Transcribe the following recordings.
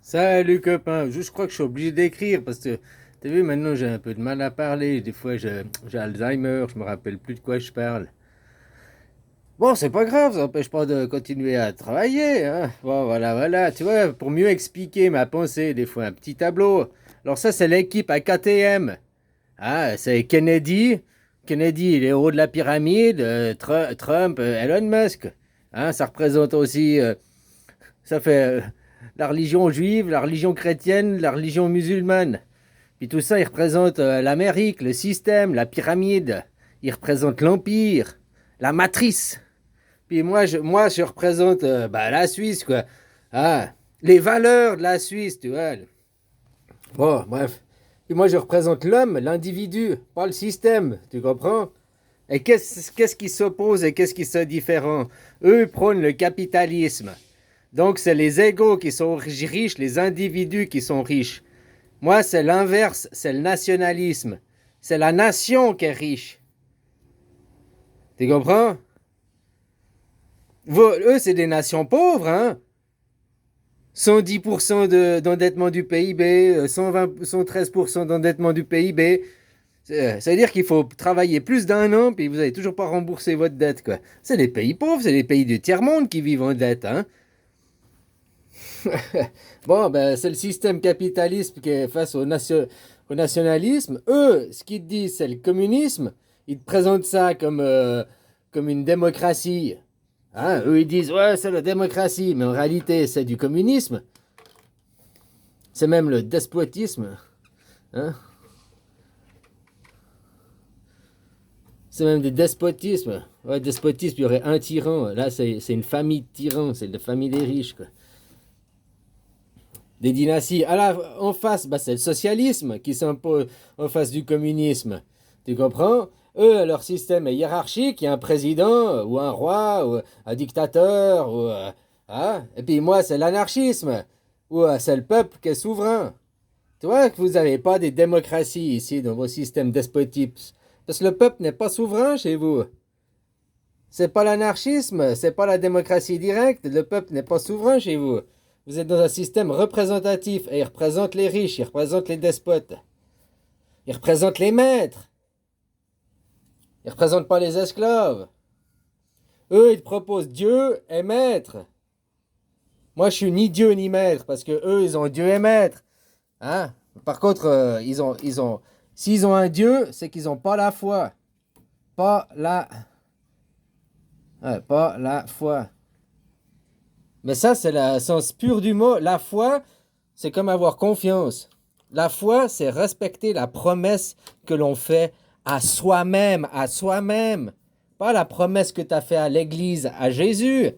Salut copain, je crois que je suis obligé d'écrire parce que t'as vu maintenant j'ai un peu de mal à parler, des fois j'ai Alzheimer, je me rappelle plus de quoi je parle. Bon c'est pas grave, ça n'empêche pas de continuer à travailler, hein. Bon voilà, tu vois, pour mieux expliquer ma pensée, des fois un petit tableau. Alors ça c'est l'équipe à KTM. Ah, c'est Kennedy, les héros de la pyramide, Trump, Elon Musk. Hein, ça représente aussi ça fait la religion juive, la religion chrétienne, la religion musulmane. Puis tout ça, il représente l'Amérique, le système, la pyramide. Il représente l'empire, la matrice. Puis moi, je représente la Suisse, quoi. Ah, les valeurs de la Suisse, tu vois. Bon, bref. Puis moi, je représente l'homme, l'individu, pas le système, tu comprends? Et qu'est-ce qui s'oppose et qu'est-ce qui se différent? Eux prônent le capitalisme. Donc, c'est les égaux qui sont riches, les individus qui sont riches. Moi, c'est l'inverse, c'est le nationalisme. C'est la nation qui est riche. Tu comprends? Eux, c'est des nations pauvres, hein? 110% d'endettement du PIB, 120, 113% d'endettement du PIB. Ça veut dire qu'il faut travailler plus d'un an, puis vous n'avez toujours pas remboursé votre dette, quoi. C'est les pays pauvres, c'est les pays du tiers-monde qui vivent en dette, hein? Bon, ben, c'est le système capitaliste qui est face au nationalisme. Eux, ce qu'ils disent, c'est le communisme. Ils te présentent ça comme une démocratie. Hein, eux, ils disent, ouais, c'est la démocratie, mais en réalité, c'est du communisme. C'est même le despotisme. Hein. C'est même du despotisme. Ouais, despotisme, il y aurait un tyran. Là, c'est une famille de tyrans, c'est la famille des riches, quoi. Des dynasties. En face, bah, c'est le socialisme qui s'impose en face du communisme. Tu comprends? Eux, leur système est hiérarchique. Il y a un président, ou un roi, ou un dictateur, hein? Et puis moi, c'est l'anarchisme, ou c'est le peuple qui est souverain. Tu vois que vous n'avez pas des démocraties ici dans vos systèmes despotiques. Parce que le peuple n'est pas souverain chez vous. C'est pas l'anarchisme, c'est pas la démocratie directe. Le peuple n'est pas souverain chez vous. Vous êtes dans un système représentatif et il représente les riches, il représente les despotes, il représente les maîtres, il représente pas les esclaves. Eux, ils te proposent Dieu et maître. Moi, je suis ni Dieu ni maître parce que eux, ils ont Dieu et maître. Hein? Par contre, s'ils ont un Dieu, c'est qu'ils ont pas la foi, pas la, pas la foi. Mais ça, c'est le sens pur du mot. La foi, c'est comme avoir confiance. La foi, c'est respecter la promesse que l'on fait à soi-même, à soi-même. Pas la promesse que tu as fait à l'Église, à Jésus.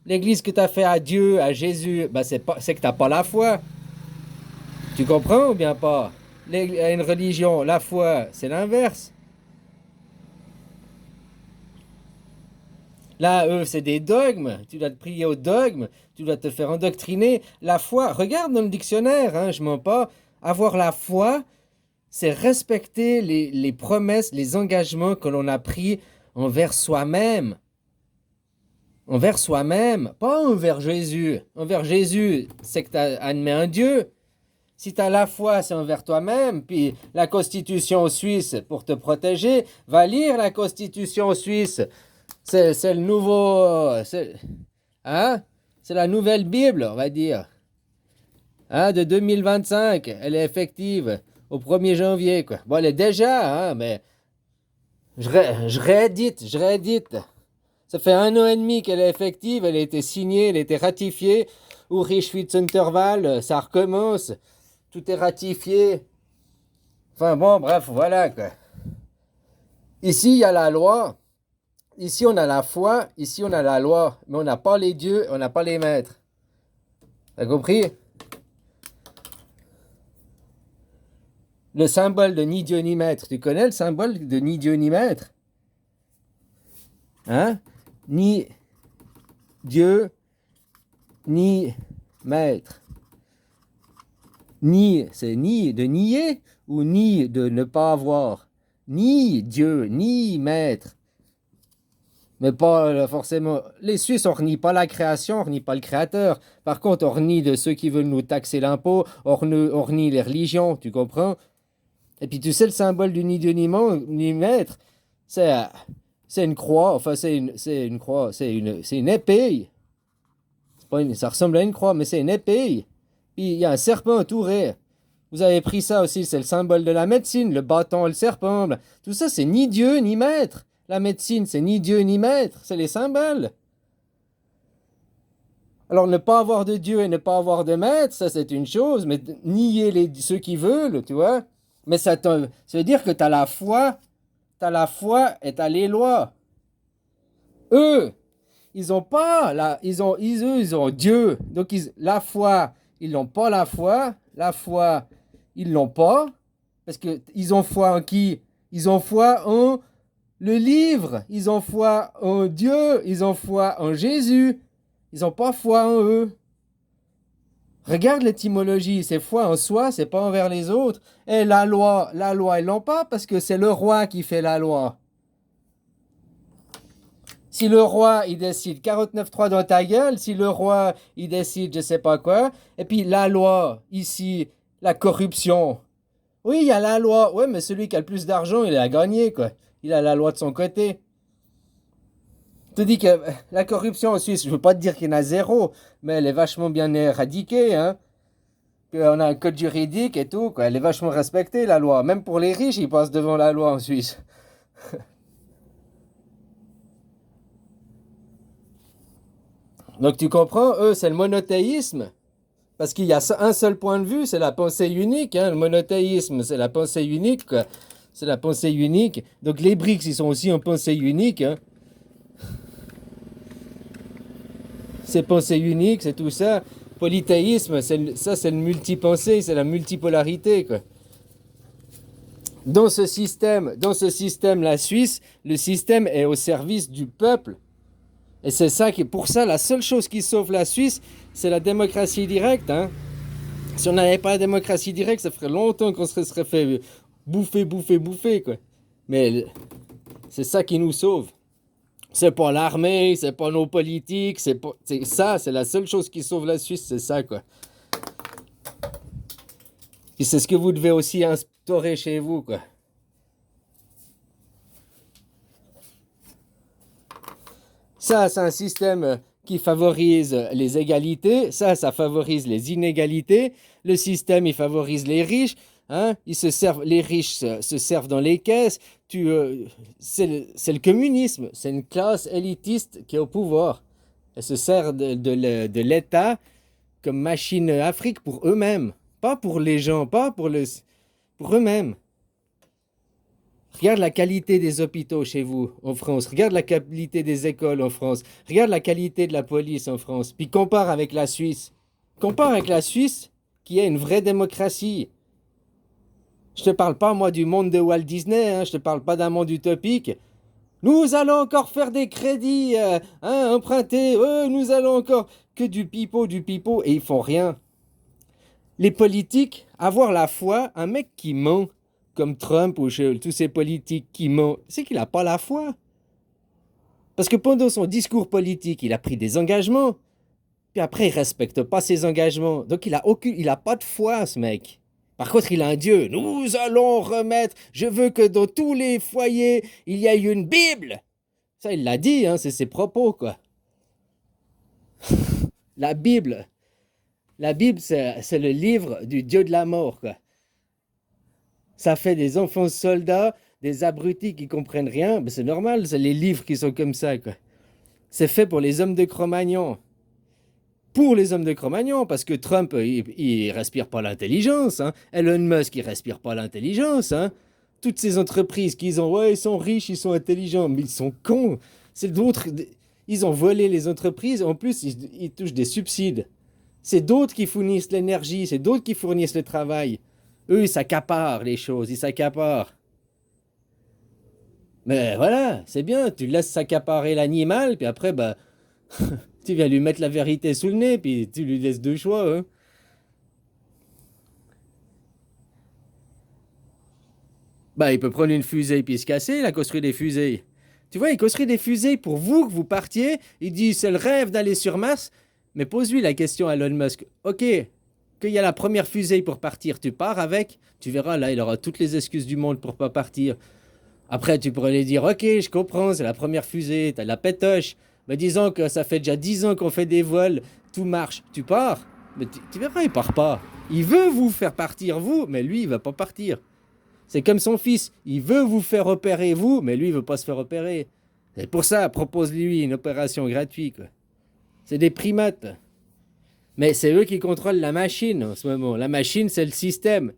L'Église que tu as fait à Dieu, à Jésus, ben c'est que tu n'as pas la foi. Tu comprends ou bien pas? Une religion, la foi, c'est l'inverse. Là, eux, c'est des dogmes. Tu dois te prier au dogme. Tu dois te faire endoctriner. La foi, regarde dans le dictionnaire, hein, je mens pas. Avoir la foi, c'est respecter les promesses, les engagements que l'on a pris envers soi-même. Envers soi-même, pas envers Jésus. Envers Jésus, c'est que tu admets un Dieu. Si tu as la foi, c'est envers toi-même. Puis la Constitution suisse, pour te protéger, va lire la Constitution suisse. C'est le nouveau. Hein? C'est la nouvelle Bible, on va dire. Hein, de 2025. Elle est effective au 1er janvier. Quoi. Bon, elle est déjà, hein, mais je réédite. Ça fait 1 an et demi qu'elle est effective. Elle a été signée, elle a été ratifiée. Ulrich-Schwyz-Unterwall, ça recommence. Tout est ratifié. Enfin bon, bref, voilà quoi. Ici, il y a la loi. Ici, on a la foi, ici, on a la loi, mais on n'a pas les dieux, on n'a pas les maîtres. T'as compris? Le symbole de ni Dieu ni maître. Tu connais le symbole de ni Dieu ni maître? Hein? Ni Dieu ni maître. Ni, c'est ni de nier ou ni de ne pas avoir. Ni Dieu, ni maître. Mais pas forcément. Les Suisses, on renie pas la création, on renie pas le créateur. Par contre, on renie de ceux qui veulent nous taxer l'impôt, on renie les religions, tu comprends? Et puis tu sais, le symbole du ni Dieu ni maître, c'est euh, c'est une croix, enfin c'est une croix, c'est une épée. C'est pas ça ressemble à une croix, mais c'est une épée. Puis il y a un serpent entouré. Vous avez pris ça aussi, c'est le symbole de la médecine, le bâton, le serpent. Tout ça, c'est ni Dieu ni maître. La médecine, c'est ni Dieu ni maître, c'est les symboles. Alors, ne pas avoir de Dieu et ne pas avoir de maître, ça c'est une chose, mais nier ceux qui veulent, tu vois. Mais ça veut dire que tu as la foi et tu as les lois. Eux, ils ont pas, eux, ils ont Dieu. Donc, la foi, ils n'ont pas la foi. La foi, ils l'ont pas. Parce qu'ils ont foi en qui? Ils ont foi en le livre. Ils ont foi en Dieu. Ils ont foi en Jésus. Ils n'ont pas foi en eux. Regarde l'étymologie, c'est foi en soi, c'est pas envers les autres. Et la loi, ils l'ont pas parce que c'est le roi qui fait la loi. Si le roi, il décide 49.3 dans ta gueule, si le roi, il décide je sais pas quoi, et puis la loi, ici, la corruption. Oui, il y a la loi. Ouais, mais celui qui a le plus d'argent, il a gagné, quoi. Il a la loi de son côté. Je te dis que la corruption en Suisse, je veux pas te dire qu'il y en a zéro, mais elle est vachement bien éradiquée, hein. On a un code juridique et tout, quoi. Elle est vachement respectée, la loi. Même pour les riches, ils passent devant la loi en Suisse. Donc tu comprends, eux, c'est le monothéisme. Parce qu'il y a un seul point de vue, c'est la pensée unique, hein. Le monothéisme, c'est la pensée unique, quoi. C'est la pensée unique. Donc les BRICS, ils sont aussi en pensée unique, hein. C'est pensée unique, c'est tout ça. Polythéisme, ça c'est le multipensée, c'est la multipolarité, quoi. Dans ce système, la Suisse, le système est au service du peuple. Et c'est ça qui, pour ça, la seule chose qui sauve la Suisse, c'est la démocratie directe, hein. Si on n'avait pas la démocratie directe, ça ferait longtemps qu'on se serait fait bouffer, quoi. Mais c'est ça qui nous sauve. C'est pas l'armée, c'est pas nos politiques, c'est ça, c'est la seule chose qui sauve la Suisse, c'est ça, quoi. Puis c'est ce que vous devez aussi instaurer chez vous, quoi. Ça, c'est un système qui favorise les égalités. Ça favorise les inégalités. Le système, il favorise les riches. Hein? Les riches se servent dans les caisses. C'est le communisme. C'est une classe élitiste qui est au pouvoir. Elle se sert de l'État comme machine Afrique pour eux-mêmes. Pas pour les gens, pas pour eux-mêmes. Regarde la qualité des hôpitaux chez vous en France. Regarde la qualité des écoles en France. Regarde la qualité de la police en France. Puis compare avec la Suisse. Compare avec la Suisse qui est une vraie démocratie. Je te parle pas moi du monde de Walt Disney. Hein. Je te parle pas d'un monde utopique. Nous allons encore faire des crédits, emprunter. Nous allons encore que du pipeau et ils font rien. Les politiques, avoir la foi, un mec qui ment comme Trump ou tous ces politiques qui mentent, c'est qu'il n'a pas la foi. Parce que pendant son discours politique, il a pris des engagements, puis après, il ne respecte pas ses engagements. Donc, il a pas de foi, ce mec. Par contre, il a un Dieu. Nous allons remettre, je veux que dans tous les foyers, il y ait une Bible. Ça, il l'a dit, hein, c'est ses propos, quoi. La Bible. La Bible, c'est le livre du Dieu de la mort, quoi. Ça fait des enfants soldats, des abrutis qui comprennent rien. Mais c'est normal, c'est les livres qui sont comme ça, quoi. C'est fait pour les hommes de Cro-Magnon. Pour les hommes de Cro-Magnon, parce que Trump, il respire pas l'intelligence. Hein. Elon Musk, il respire pas l'intelligence. Hein. Toutes ces entreprises qui ont, ouais, ils sont riches, ils sont intelligents, mais ils sont cons. C'est d'autres, ils ont volé les entreprises. En plus, ils touchent des subsides. C'est d'autres qui fournissent l'énergie, c'est d'autres qui fournissent le travail. Eux, ils s'accaparent les choses, ils s'accaparent. Mais voilà, c'est bien, tu laisses s'accaparer l'animal, puis après, bah, tu viens lui mettre la vérité sous le nez, puis tu lui laisses deux choix. Hein. Bah, il peut prendre une fusée puis se casser, il a construit des fusées. Tu vois, il construit des fusées pour vous, que vous partiez. Il dit, c'est le rêve d'aller sur Mars. Mais pose-lui la question à Elon Musk. Ok, qu'il y a la première fusée pour partir, tu pars avec. Tu verras, là, il aura toutes les excuses du monde pour pas partir. Après, tu pourrais lui dire, ok, je comprends, c'est la première fusée, t'as la pétoche. Mais disons que ça fait déjà 10 ans qu'on fait des vols, tout marche, tu pars. Mais tu verras, il part pas. Il veut vous faire partir, vous, mais lui, il va pas partir. C'est comme son fils, il veut vous faire opérer, vous, mais lui, il veut pas se faire opérer. C'est pour ça, propose-lui une opération gratuite, quoi. C'est des primates. Mais c'est eux qui contrôlent la machine en ce moment. La machine, c'est le système.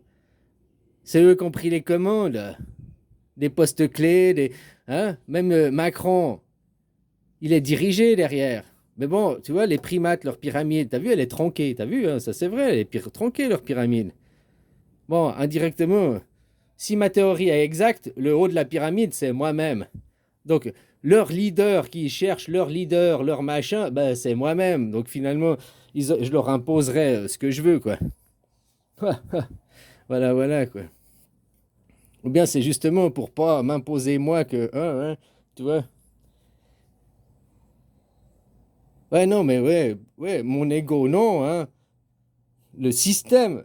C'est eux qui ont pris les commandes. Des postes clés, des, hein? Même Macron, il est dirigé derrière. Mais bon, tu vois, les primates, leur pyramide, t'as vu, elle est tronquée. T'as vu, hein, ça c'est vrai, elle est tronquée, leur pyramide. Bon, indirectement, si ma théorie est exacte, le haut de la pyramide, c'est moi-même. Donc, leur leader qui cherche leur leader, leur machin, ben, c'est moi-même. Donc, finalement, je leur imposerai ce que je veux, quoi. Voilà, voilà, quoi. Ou bien c'est justement pour pas m'imposer moi que, hein, tu vois. Ouais, non, mais ouais, ouais, mon ego, non, hein. Le système.